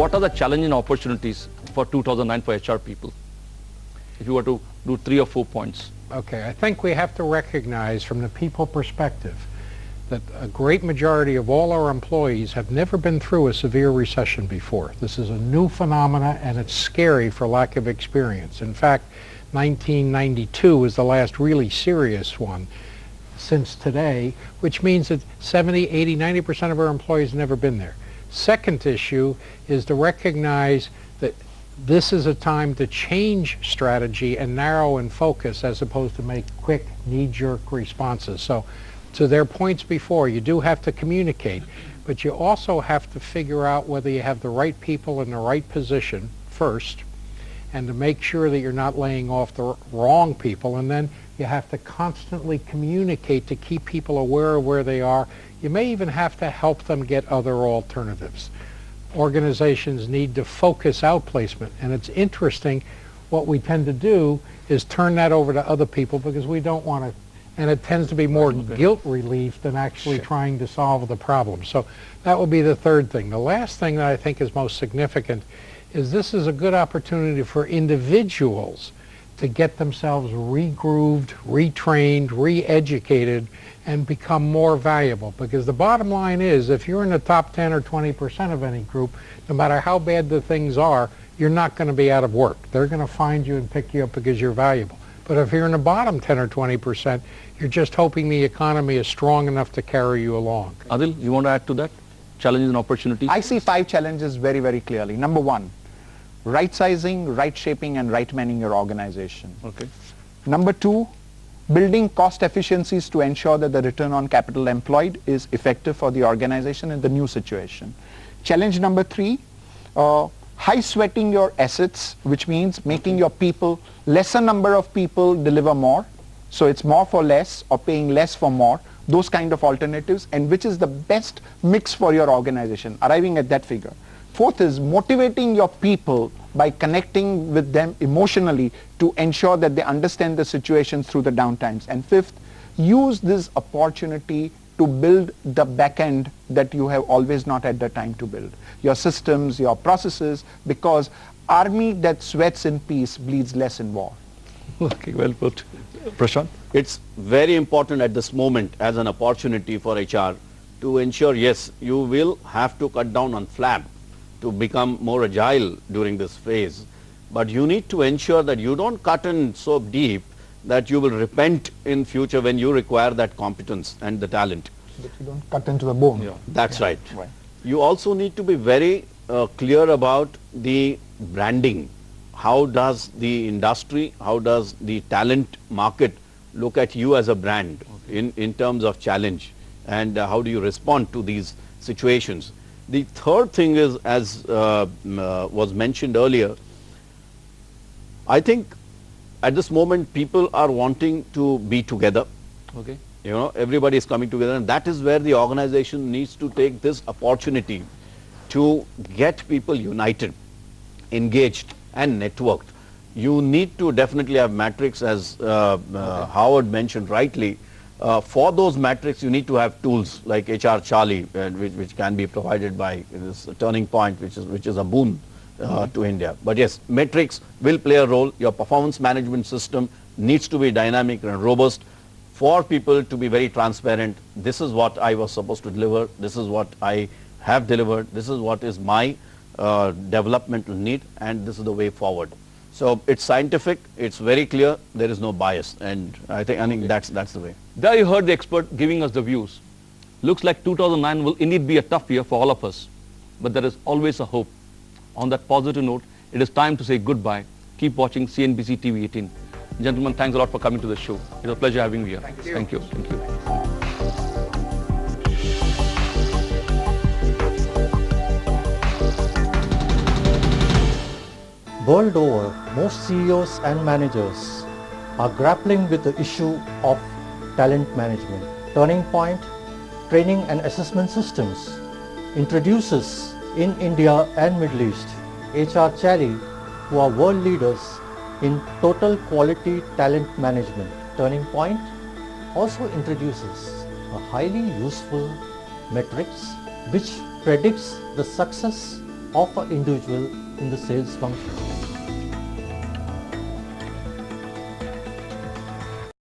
what are the challenges and opportunities for 2009 for HR people? If you were to do 3 or 4 points. Okay, I think we have to recognize from the people perspective that a great majority of all our employees have never been through a severe recession before. This is a new phenomena and it's scary for lack of experience. In fact, 1992 was the last really serious one since today, which means that 70, 80, 90% of our employees have never been there. Second issue is to recognize that this is a time to change strategy and narrow and focus as opposed to make quick knee-jerk responses. So to their points before, you do have to communicate, but you also have to figure out whether you have the right people in the right position first, and to make sure that you're not laying off the wrong people, and then you have to constantly communicate to keep people aware of where they are. You may even have to help them get other alternatives. Organizations need to focus outplacement, and it's interesting what we tend to do is turn that over to other people because we don't want to, and it tends to be more guilt relief than actually trying to solve the problem. So that would be the third thing. The last thing that I think is most significant is this is a good opportunity for individuals to get themselves regrooved, retrained, re-educated, and become more valuable. Because the bottom line is, if you're in the top 10 or 20% of any group, no matter how bad the things are, you're not going to be out of work. They're going to find you and pick you up because you're valuable. But if you're in the bottom 10 or 20%, you're just hoping the economy is strong enough to carry you along. Adil, you want to add to that? Challenges and opportunities? I see 5 challenges very, very clearly. Number 1, right sizing, right shaping, and right manning your organization. Okay. Number 2, building cost efficiencies to ensure that the return on capital employed is effective for the organization in the new situation. Challenge number 3, high sweating your assets, which means making your people, lesser number of people deliver more. So it's more for less or paying less for more, those kind of alternatives, and which is the best mix for your organization, arriving at that figure. 4th is motivating your people by connecting with them emotionally to ensure that they understand the situation through the downtimes. And 5th, use this opportunity to build the back end that you have always not had the time to build. Your systems, your processes, because army that sweats in peace bleeds less in war. Okay, well put. Prashant? It's very important at this moment as an opportunity for HR to ensure, yes, you will have to cut down on flab to become more agile during this phase. But you need to ensure that you don't cut in so deep that you will repent in future when you require that competence and the talent. That you don't cut into the bone. Yeah. That's right. You also need to be very clear about the branding. How does the industry, how does the talent market look at you as a brand in terms of challenge, and how do you respond to these situations? The third thing is, as was mentioned earlier, I think at this moment people are wanting to be together. Okay. You know, everybody is coming together, and that is where the organization needs to take this opportunity to get people united, engaged, and networked. You need to definitely have metrics, as Howard mentioned rightly. For those metrics, you need to have tools like HR Charlie, which can be provided by this Turning Point, which is a boon to India. But yes, metrics will play a role. Your performance management system needs to be dynamic and robust for people to be very transparent. This is what I was supposed to deliver. This is what I have delivered. This is what is my developmental need, and this is the way forward. So it's scientific, it's very clear, there is no bias, and I think that's the way. There you heard the expert giving us the views. Looks like 2009 will indeed be a tough year for all of us, but there is always a hope. On that positive note, it is time to say goodbye. Keep watching CNBC TV 18. Gentlemen, thanks a lot for coming to the show. It was a pleasure having you here. Thank you. Thank you. Thank you. World over, most CEOs and managers are grappling with the issue of talent management. Turning Point Training and Assessment Systems introduces in India and Middle East HR Chally, who are world leaders in total quality talent management. Turning Point also introduces a highly useful metrics which predicts the success of an individual in the sales function.